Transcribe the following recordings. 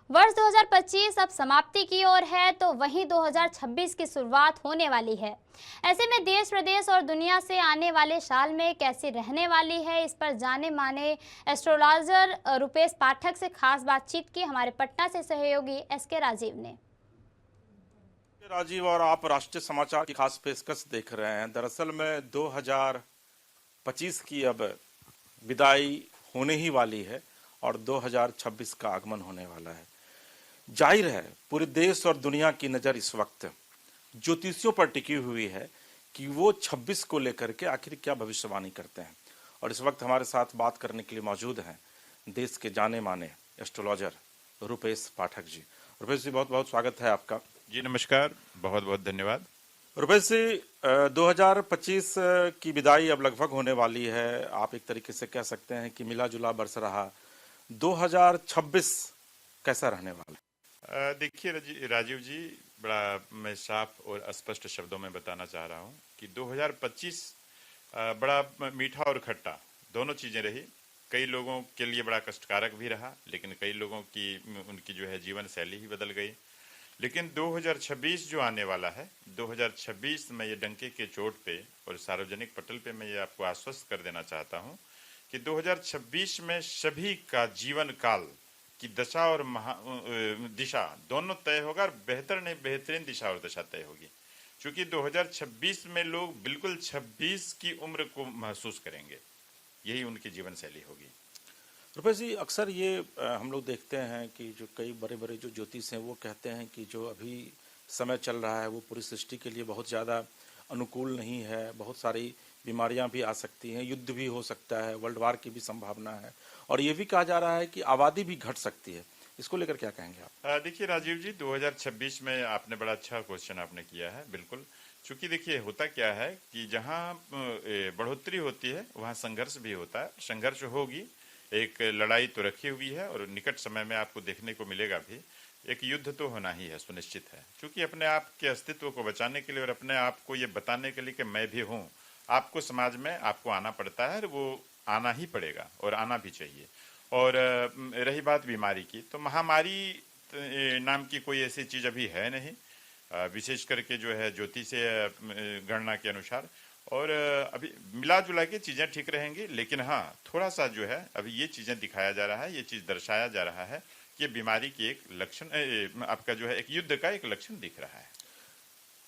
वर्ष 2025 अब समाप्ति की ओर है तो वहीं 2026 की शुरुआत होने वाली है। ऐसे में देश प्रदेश और दुनिया से आने वाले साल में कैसी रहने वाली है, इस पर जाने माने एस्ट्रोलॉजर रुपेश पाठक से खास बातचीत की हमारे पटना से सहयोगी एसके राजीव ने। राजीव और आप राष्ट्रीय समाचार की खास पेशकश देख रहे हैं। दरअसल में 2025 की अब विदाई होने ही वाली है और 2026 का आगमन होने वाला है। जाहिर है पूरे देश और दुनिया की नज़र इस वक्त ज्योतिषियों पर टिकी हुई है कि वो 26 को लेकर के आखिर क्या भविष्यवाणी करते हैं। और इस वक्त हमारे साथ बात करने के लिए मौजूद हैं देश के जाने माने एस्ट्रोलॉजर रुपेश पाठक जी। रुपेश जी, बहुत बहुत स्वागत है आपका। जी नमस्कार, बहुत बहुत धन्यवाद। रुपेश जी, 2025 की विदाई अब लगभग होने वाली है। आप एक तरीके से कह सकते हैं कि मिला जुला बरस रहा 2026 कैसा रहने वाला है? देखिए राजीव जी, बड़ा मैं साफ और स्पष्ट शब्दों में बताना चाह रहा हूँ कि 2025 बड़ा मीठा और खट्टा दोनों चीज़ें रही। कई लोगों के लिए बड़ा कष्टकारक भी रहा, लेकिन कई लोगों की उनकी जो है जीवन शैली ही बदल गई। लेकिन 2026 जो आने वाला है, 2026 में ये डंके के चोट पे और सार्वजनिक पटल पे मैं ये आपको आश्वस्त कर देना चाहता हूँ कि 2026 में सभी का जीवन काल की दशा और दिशा दोनों तय होगा और बेहतर नहीं बेहतरीन दिशा और दशा तय होगी। क्योंकि 2026 में लोग बिल्कुल 26 की उम्र को महसूस करेंगे, यही उनकी जीवन शैली होगी। रुपेश जी, अक्सर ये हम लोग देखते हैं कि जो कई बड़े बड़े जो ज्योतिष हैं वो कहते हैं कि जो अभी समय चल रहा है वो पूरी सृष्टि के लिए बहुत ज़्यादा अनुकूल नहीं है। बहुत सारी बीमारियां भी आ सकती हैं, युद्ध भी हो सकता है, वर्ल्ड वार की भी संभावना है और ये भी कहा जा रहा है कि आबादी भी घट सकती है। इसको लेकर क्या कहेंगे आप? देखिए राजीव जी, 2026 में आपने बड़ा अच्छा क्वेश्चन आपने किया है। बिल्कुल, चूंकि देखिए होता क्या है कि जहाँ बढ़ोतरी होती है वहाँ संघर्ष भी होता है। संघर्ष होगी, एक लड़ाई तो रखी हुई है और निकट समय में आपको देखने को मिलेगा भी। एक युद्ध तो होना ही है, सुनिश्चित है। क्योंकि अपने आप के अस्तित्व को बचाने के लिए और अपने आप को ये बताने के लिए कि मैं भी हूँ, आपको समाज में आपको आना पड़ता है और वो आना ही पड़ेगा और आना भी चाहिए। और रही बात बीमारी की, तो महामारी नाम की कोई ऐसी चीज़ अभी है नहीं, विशेष करके जो है ज्योतिषीय गणना के अनुसार। और अभी मिला जुला के चीज़ें ठीक रहेंगी, लेकिन हाँ थोड़ा सा जो है अभी ये चीज़ें दिखाया जा रहा है, ये चीज़ दर्शाया जा रहा है कि बीमारी की एक लक्षण आपका जो है एक युद्ध का एक लक्षण दिख रहा है।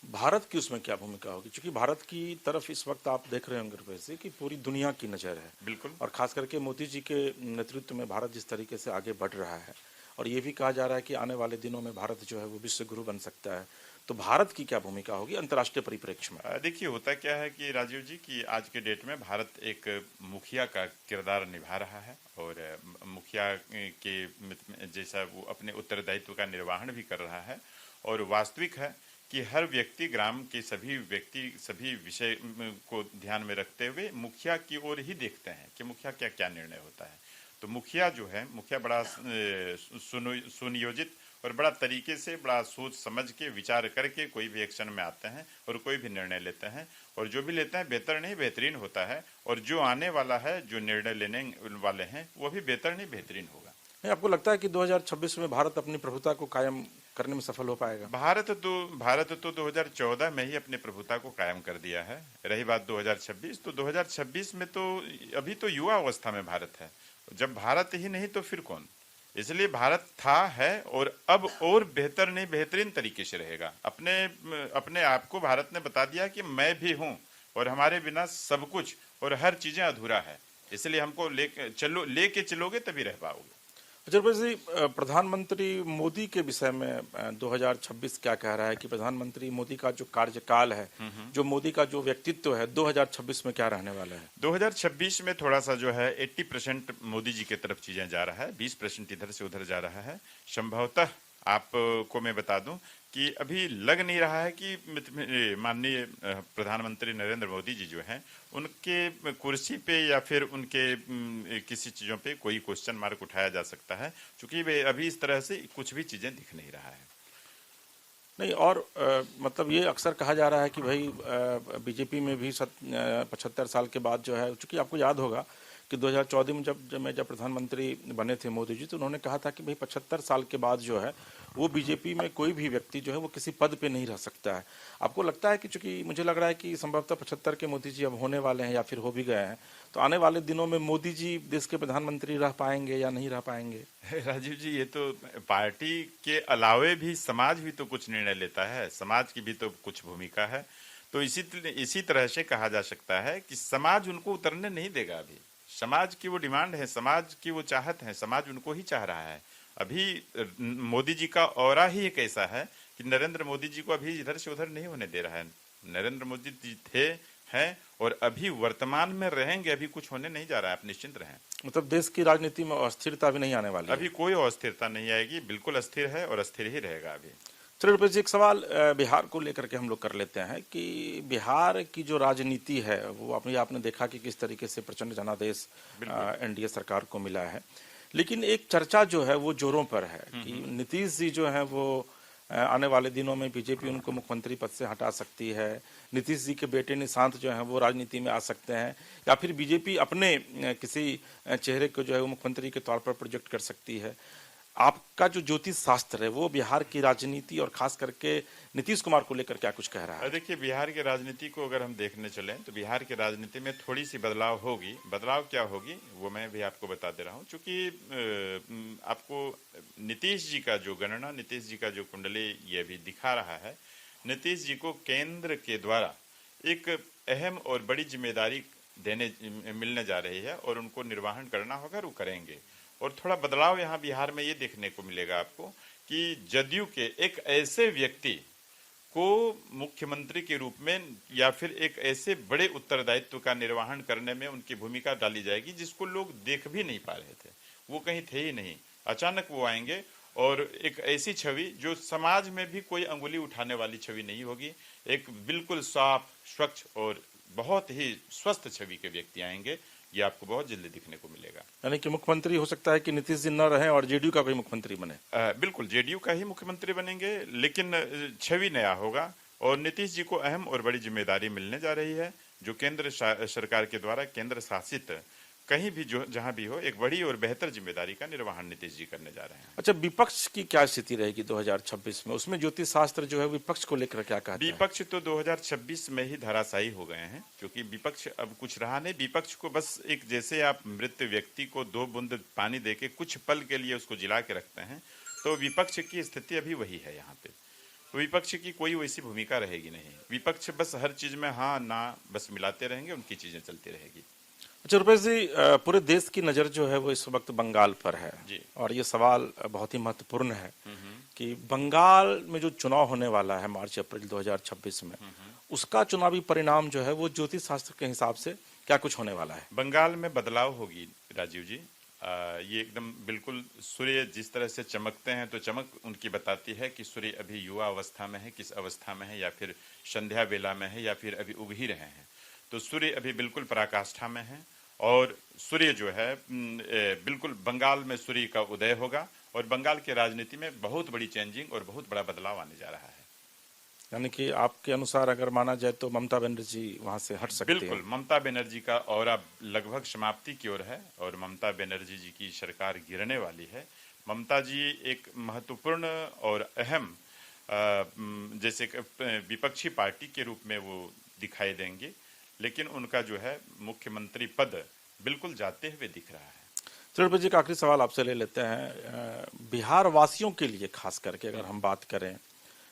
भारत की उसमें क्या भूमिका होगी? क्योंकि भारत की तरफ इस वक्त आप देख रहे होंगे रुपेश जी कि पूरी दुनिया की नज़र है। बिल्कुल। और खास करके मोदी जी के नेतृत्व में भारत जिस तरीके से आगे बढ़ रहा है और ये भी कहा जा रहा है कि आने वाले दिनों में भारत जो है वो विश्व गुरु बन सकता है, तो भारत की क्या भूमिका होगी अंतर्राष्ट्रीय परिप्रेक्ष्य में? देखिए होता क्या है कि राजीव जी कि आज के डेट में भारत एक मुखिया का किरदार निभा रहा है और मुखिया के जैसा वो अपने उत्तरदायित्व का निर्वहन भी कर रहा है। और वास्तविक है कि हर व्यक्ति, ग्राम के सभी व्यक्ति सभी विषय को ध्यान में रखते हुए मुखिया की ओर ही देखते हैं कि मुखिया क्या क्या निर्णय होता है। तो मुखिया जो है, मुखिया बड़ा सुनियोजित और बड़ा तरीके से, बड़ा सोच समझ के विचार करके कोई भी एक्शन में आते हैं और कोई भी निर्णय लेते हैं। और जो भी लेते हैं बेहतर नहीं बेहतरीन होता है, और जो आने वाला है, जो निर्णय लेने वाले हैं, वो भी बेहतर नहीं बेहतरीन होगा। नहीं, आपको लगता है कि 2026 में भारत अपनी प्रभुता को कायम करने में सफल हो पाएगा? भारत तो 2014 में ही अपनी प्रभुता को कायम कर दिया है। रही बात 2026, तो 2026 में तो अभी तो युवा अवस्था में भारत है। जब भारत ही नहीं तो फिर कौन? इसलिए भारत था, है और अब और बेहतर नहीं बेहतरीन तरीके से रहेगा। अपने आप को भारत ने बता दिया कि मैं भी हूँ और हमारे बिना सब कुछ और हर चीजें अधूरा है। इसलिए हमको लेके चलोगे तभी रह पाओगे। रुपेश जी, प्रधानमंत्री मोदी के विषय में 2026 क्या कह रहा है कि प्रधानमंत्री मोदी का जो कार्यकाल है, जो मोदी का जो व्यक्तित्व है, 2026 में क्या रहने वाला है? 2026 में थोड़ा सा जो है 80% मोदी जी की तरफ चीजें जा रहा है, 20% इधर से उधर जा रहा है। संभवतः आपको मैं बता दूं कि अभी लग नहीं रहा है कि माननीय प्रधानमंत्री नरेंद्र मोदी जी जो हैं उनके कुर्सी पे या फिर उनके किसी चीज़ों पे कोई क्वेश्चन मार्क उठाया जा सकता है, क्योंकि वे अभी इस तरह से कुछ भी चीज़ें दिख नहीं रहा है। नहीं, और मतलब ये अक्सर कहा जा रहा है कि भाई बीजेपी में भी 75 साल के बाद जो है, चूँकि आपको याद होगा कि 2014 में जब प्रधानमंत्री बने थे मोदी जी, तो उन्होंने कहा था कि भाई 75 साल के बाद जो है वो बीजेपी में कोई भी व्यक्ति जो है वो किसी पद पे नहीं रह सकता है। आपको लगता है कि, चूंकि मुझे लग रहा है कि संभवतः 75 के मोदी जी अब होने वाले हैं या फिर हो भी गए हैं, तो आने वाले दिनों में मोदी जी देश के प्रधानमंत्री रह पाएंगे या नहीं रह पाएंगे? राजीव जी, ये तो पार्टी के अलावे भी समाज भी तो कुछ निर्णय लेता है, समाज की भी तो कुछ भूमिका है। तो इसी तरह से कहा जा सकता है कि समाज उनको उतरने नहीं देगा। अभी समाज की वो डिमांड है, समाज की वो चाहत है, समाज उनको ही चाह रहा है। अभी मोदी जी का ऑरा ही एक ऐसा है कि नरेंद्र मोदी जी को अभी इधर से उधर नहीं होने दे रहा है। नरेंद्र मोदी जी थे, हैं और अभी वर्तमान में रहेंगे। अभी कुछ होने नहीं जा रहा है, आप निश्चिंत रहें। मतलब देश की राजनीति में अस्थिरता भी नहीं आने वाली है? अभी कोई अस्थिरता नहीं आएगी, बिल्कुल अस्थिर है और अस्थिर ही रहेगा अभी। चलिए रुपेश जी, एक सवाल बिहार को लेकर के हम लोग कर लेते हैं कि बिहार की जो राजनीति है वो आपने देखा कि किस तरीके से प्रचंड जनादेश एनडीए सरकार को मिला है, लेकिन एक चर्चा जो है वो जोरों पर है कि नीतीश जी जो है वो आने वाले दिनों में बीजेपी उनको मुख्यमंत्री पद से हटा सकती है, नीतीश जी के बेटे निशांत जो हैं वो राजनीति में आ सकते हैं, या फिर बीजेपी अपने किसी चेहरे को जो है वो मुख्यमंत्री के तौर पर प्रोजेक्ट कर सकती है। आपका जो ज्योतिष शास्त्र है वो बिहार की राजनीति और खास करके नीतीश कुमार को लेकर क्या कुछ कह रहा है? देखिए, बिहार की राजनीति को अगर हम देखने चलें तो बिहार की राजनीति में थोड़ी सी बदलाव होगी। बदलाव क्या होगी वो मैं भी आपको बता दे रहा हूं, क्योंकि आपको नीतीश जी का जो गणना, नीतीश जी का जो कुंडली ये भी दिखा रहा है, नीतीश जी को केंद्र के द्वारा एक अहम और बड़ी जिम्मेदारी मिलने जा रही है और उनको निर्वहन करना होगा, वो करेंगे। और थोड़ा बदलाव यहाँ बिहार में ये देखने को मिलेगा आपको कि जदयू के एक ऐसे व्यक्ति को मुख्यमंत्री के रूप में या फिर एक ऐसे बड़े उत्तरदायित्व का निर्वहन करने में उनकी भूमिका डाली जाएगी जिसको लोग देख भी नहीं पा रहे थे, वो कहीं थे ही नहीं। अचानक वो आएंगे और एक ऐसी छवि जो समाज में भी कोई अंगुली उठाने वाली छवि नहीं होगी, एक बिल्कुल साफ, स्वच्छ और बहुत ही स्वस्थ छवि के व्यक्ति आएंगे। ये आपको बहुत जल्दी दिखने को मिलेगा। यानी कि मुख्यमंत्री हो सकता है कि नीतीश जी न रहे और जेडीयू का कोई मुख्यमंत्री बने? बिल्कुल, जेडीयू का ही मुख्यमंत्री बनेंगे, लेकिन छवि नया होगा और नीतीश जी को अहम और बड़ी जिम्मेदारी मिलने जा रही है, जो केंद्र सरकार के द्वारा केंद्र शासित कहीं भी जो जहां भी हो, एक बड़ी और बेहतर जिम्मेदारी का निर्वहन नीतीश जी करने जा रहे हैं। अच्छा, विपक्ष की क्या स्थिति रहेगी 2026 में? उसमें ज्योतिष शास्त्र जो है विपक्ष को लेकर क्या कहता है? विपक्ष तो 2026 में ही धराशायी हो गए हैं, क्योंकि विपक्ष अब कुछ रहा नहीं। विपक्ष को बस एक, जैसे आप मृत व्यक्ति को 2 बूंद पानी देके कुछ पल के लिए उसको जिला के रखते हैं, तो विपक्ष की स्थिति अभी वही है। यहाँ पे विपक्ष की कोई वैसी भूमिका रहेगी नहीं। विपक्ष बस हर चीज में हाँ ना बस मिलाते रहेंगे, उनकी चीजें चलती रहेगी। अच्छा रुपेश जी, पूरे देश की नज़र जो है वो इस वक्त बंगाल पर है जी। और ये सवाल बहुत ही महत्वपूर्ण है कि बंगाल में जो चुनाव होने वाला है मार्च अप्रैल 2026 में, उसका चुनावी परिणाम जो है वो ज्योतिष शास्त्र के हिसाब से क्या कुछ होने वाला है? बंगाल में बदलाव होगी राजीव जी। ये एकदम बिल्कुल, सूर्य जिस तरह से चमकते हैं तो चमक उनकी बताती है कि सूर्य अभी युवा अवस्था में है, किस अवस्था में है, या फिर संध्या बेला में है, या फिर अभी उग ही रहे हैं। तो सूर्य अभी बिल्कुल पराकाष्ठा में है और सूर्य जो है बिल्कुल बंगाल में सूर्य का उदय होगा और बंगाल की राजनीति में बहुत बड़ी चेंजिंग और बहुत बड़ा बदलाव आने जा रहा है। यानी कि आपके अनुसार अगर माना जाए तो ममता बनर्जी वहां से हट सकती है? बिल्कुल, ममता बनर्जी का ऑरा लगभग समाप्ति की ओर है और ममता बनर्जी जी की सरकार गिरने वाली है। ममता जी एक महत्वपूर्ण और अहम जैसे विपक्षी पार्टी के रूप में वो दिखाई देंगे, लेकिन उनका जो है मुख्यमंत्री पद बिल्कुल जाते हुए दिख रहा है। चलो जी, एक आखिरी सवाल आपसे ले लेते हैं। बिहार वासियों के लिए खास करके अगर हम बात करें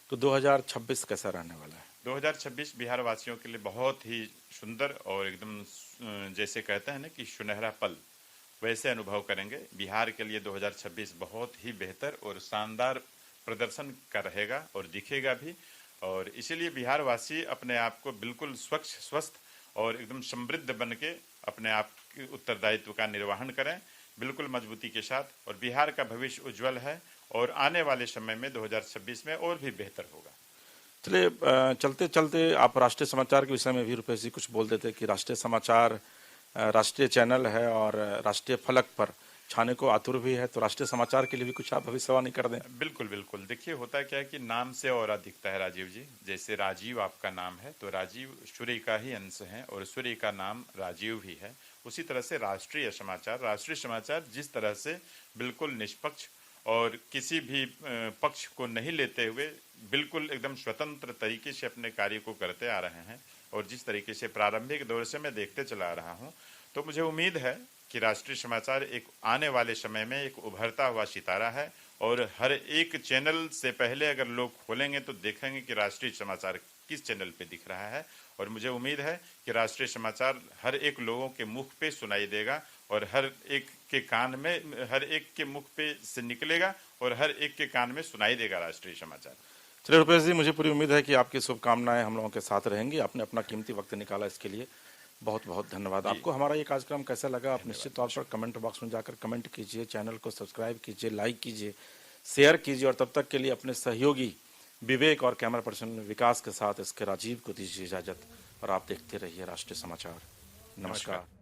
तो 2026 कैसा रहने वाला है? 2026 बिहार वासियों के लिए बहुत ही सुंदर और एकदम जैसे कहते हैं ना कि सुनहरा पल, वैसे अनुभव करेंगे। बिहार के लिए 2026 बहुत ही बेहतर और शानदार प्रदर्शन का रहेगा और दिखेगा भी, और इसीलिए बिहार वासी अपने आप को बिल्कुल स्वच्छ, स्वस्थ और एकदम समृद्ध बन के अपने आप के उत्तरदायित्व का निर्वहन करें बिल्कुल मजबूती के साथ, और बिहार का भविष्य उज्जवल है और आने वाले समय में 2026 में और भी बेहतर होगा। चलिए, चलते चलते आप राष्ट्रीय समाचार के विषय में भी रुपेश जी कुछ बोल देते कि राष्ट्रीय समाचार राष्ट्रीय चैनल है और राष्ट्रीय फलक पर छाने को आतुर भी है, तो राष्ट्रीय समाचार के लिए भी कुछ आप भविष्यवाणी कर दें। बिल्कुल बिल्कुल, देखिए होता क्या है कि नाम से और दिखता है राजीव जी। जैसे राजीव आपका नाम है, तो राजीव सूर्य का ही अंश है और सूर्य का नाम राजीव भी है, उसी तरह से राष्ट्रीय समाचार जिस तरह से बिल्कुल निष्पक्ष और किसी भी पक्ष को नहीं लेते हुए बिल्कुल एकदम स्वतंत्र तरीके से अपने कार्य को करते आ रहे हैं, और जिस तरीके से प्रारंभिक दौर से मैं देखते चला आ रहा हूं, तो मुझे उम्मीद है कि राष्ट्रीय समाचार एक आने वाले समय में एक उभरता हुआ सितारा है। और हर एक चैनल से पहले अगर लोग खोलेंगे तो देखेंगे कि राष्ट्रीय समाचार किस चैनल पे दिख रहा है, और मुझे उम्मीद है कि राष्ट्रीय समाचार हर एक लोगों के मुख पे सुनाई देगा और हर एक के मुख पे से निकलेगा और हर एक के कान में सुनाई देगा राष्ट्रीय समाचार। चलिए रुपेश जी, मुझे पूरी उम्मीद है कि आपकी शुभकामनाएं हम लोगों के साथ रहेंगी। आपने अपना कीमती वक्त निकाला, इसके लिए बहुत बहुत धन्यवाद। आपको हमारा ये कार्यक्रम कैसा लगा, आप निश्चित तौर पर कमेंट बॉक्स में जाकर कमेंट कीजिए, चैनल को सब्सक्राइब कीजिए, लाइक कीजिए, शेयर कीजिए, और तब तक के लिए अपने सहयोगी विवेक और कैमरा पर्सन विकास के साथ इसके राजीव को दीजिए इजाजत, और आप देखते रहिए राष्ट्रीय समाचार। नमस्कार।